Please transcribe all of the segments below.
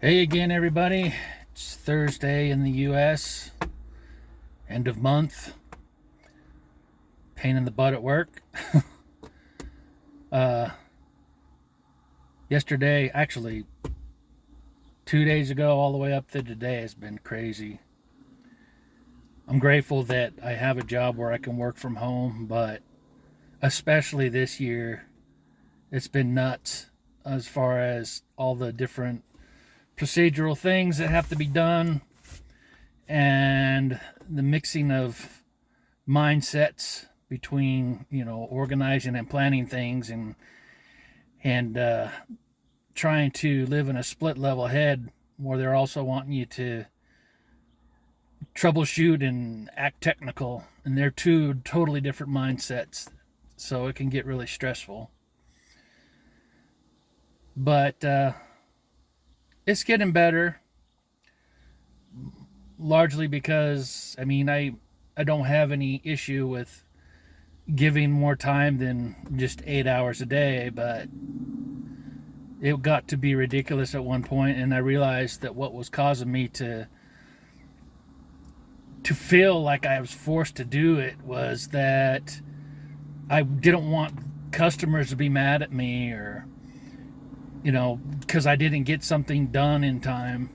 Hey again, everybody. It's Thursday in the U.S., end of month. Pain in the butt at work. uh, Yesterday, actually, 2 days ago, all the way up to today, has been crazy. I'm grateful that I have a job where I can work from home, but especially this year, it's been nuts as far as all the different procedural things that have to be done and the mixing of mindsets between organizing and planning things and trying to live in a split level head where they're also wanting you to troubleshoot and act technical, and they're two totally different mindsets, so it can get really stressful. But it's getting better, largely because I don't have any issue with giving more time than just 8 hours a day, but it got to be ridiculous at one point, and I realized that what was causing me to feel like I was forced to do it was that I didn't want customers to be mad at me, or because I didn't get something done in time,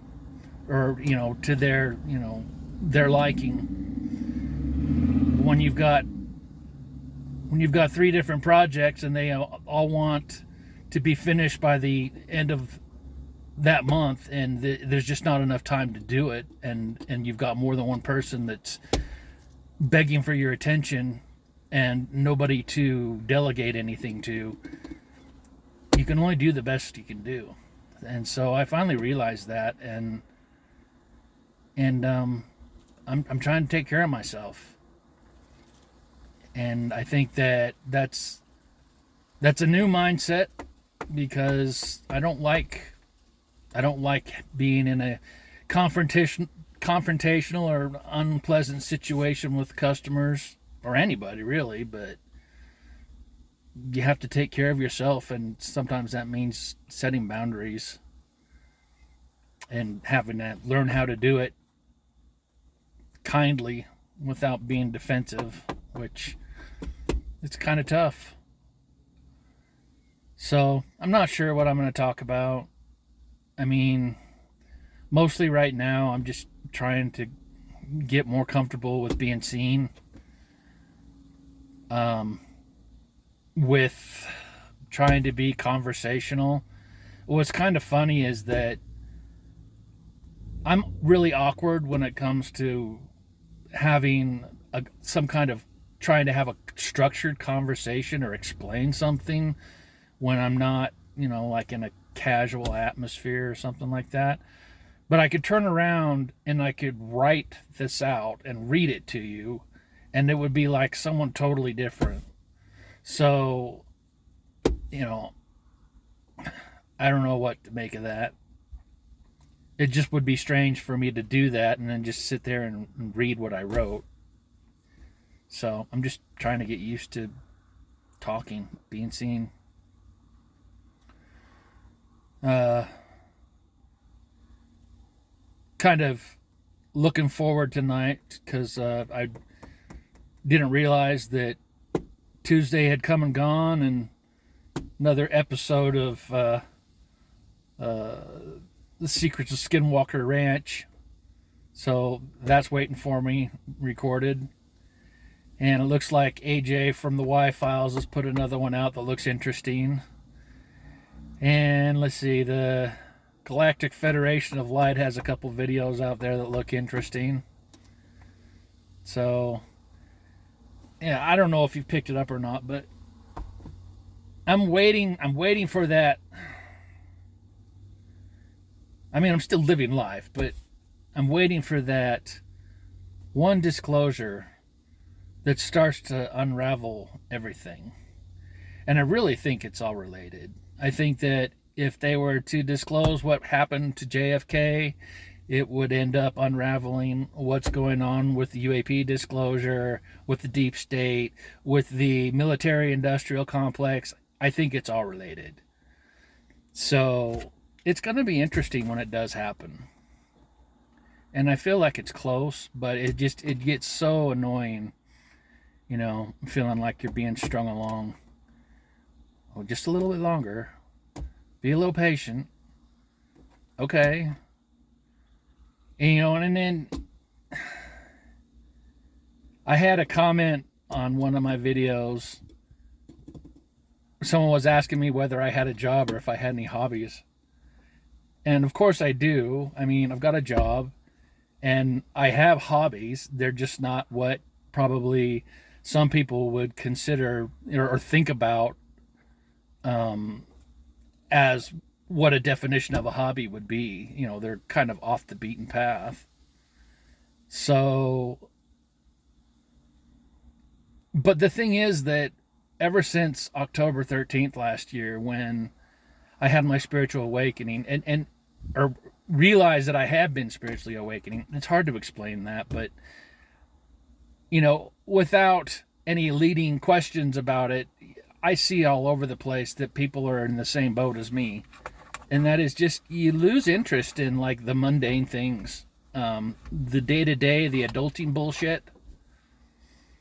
or to their liking. When you've got three different projects and they all want to be finished by the end of that month, and there's just not enough time to do it, and you've got more than one person that's begging for your attention and nobody to delegate anything to, you can only do the best you can do. And so I finally realized that, and I'm trying to take care of myself. And I think that's a new mindset, because I don't like being in a confrontational or unpleasant situation with customers or anybody really, but you have to take care of yourself, and sometimes that means setting boundaries and having to learn how to do it kindly without being defensive, which it's kind of tough. So I'm not sure what I'm going to talk about. Mostly right now I'm just trying to get more comfortable with being seen, with trying to be conversational. What's kind of funny is that I'm really awkward when it comes to having some kind of trying to have a structured conversation or explain something when I'm not, like in a casual atmosphere or something like that. But I could turn around and I could write this out and read it to you, and it would be like someone totally different. So, I don't know what to make of that. It just would be strange for me to do that and then just sit there and read what I wrote. So I'm just trying to get used to talking, being seen. Kind of looking forward tonight, because I didn't realize that Tuesday had come and gone, and another episode of The Secrets of Skinwalker Ranch. So that's waiting for me, recorded. And it looks like AJ from the Y-Files has put another one out that looks interesting. And let's see, the Galactic Federation of Light has a couple videos out there that look interesting. So, yeah, I don't know if you've picked it up or not, but I'm waiting for that. I'm still living life, but I'm waiting for that one disclosure that starts to unravel everything. And I really think it's all related. I think that if they were to disclose what happened to JFK, it would end up unraveling what's going on with the UAP disclosure, with the deep state, with the military industrial complex. I think it's all related. So it's going to be interesting when it does happen. And I feel like it's close, but it gets so annoying, feeling like you're being strung along. Oh, just a little bit longer. Be a little patient. Okay. And then I had a comment on one of my videos. Someone was asking me whether I had a job or if I had any hobbies. And of course I do. I mean, I've got a job and I have hobbies. They're just not what probably some people would consider or think about as what a definition of a hobby would be. They're kind of off the beaten path. So, but the thing is that ever since October 13th last year, when I had my spiritual awakening or realized that I had been spiritually awakening, it's hard to explain that, but, without any leading questions about it, I see all over the place that people are in the same boat as me. And that is just, you lose interest in like the mundane things, the day-to-day, the adulting bullshit.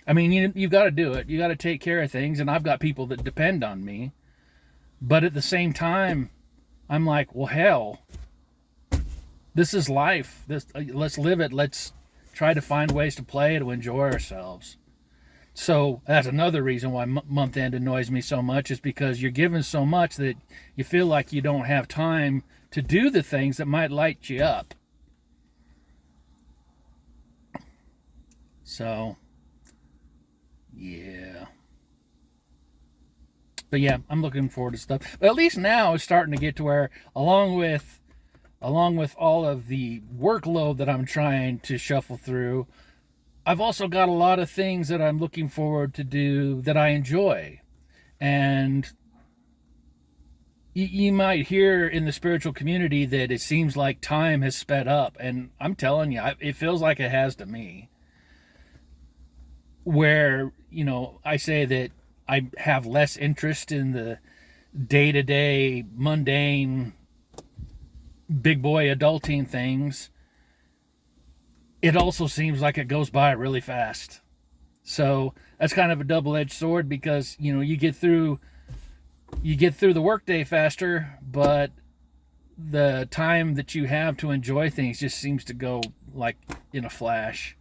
I mean, you've got to do it. You got to take care of things, and I've got people that depend on me. But at the same time, I'm like, well, hell, this is life. Let's live it. Let's try to find ways to play, to enjoy ourselves. So that's another reason why month end annoys me so much, is because you're given so much that you feel like you don't have time to do the things that might light you up. So, yeah. But yeah, I'm looking forward to stuff. But at least now it's starting to get to where, along with all of the workload that I'm trying to shuffle through, I've also got a lot of things that I'm looking forward to do that I enjoy. And you might hear in the spiritual community that it seems like time has sped up. And I'm telling you, it feels like it has to me. Where, I say that I have less interest in the day-to-day, mundane, big boy adulting things, it also seems like it goes by really fast. So that's kind of a double-edged sword, because you get through the workday faster, but the time that you have to enjoy things just seems to go like in a flash.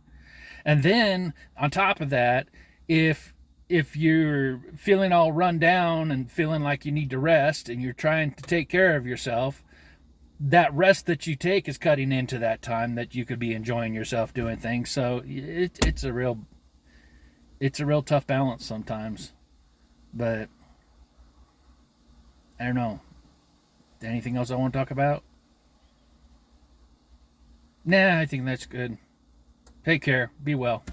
And then on top of that, if you're feeling all run down and feeling like you need to rest, and you're trying to take care of yourself, that rest that you take is cutting into that time that you could be enjoying yourself doing things. So it's a real tough balance sometimes. But I don't know. Anything else I want to talk about? Nah, I think that's good. Take care. Be well.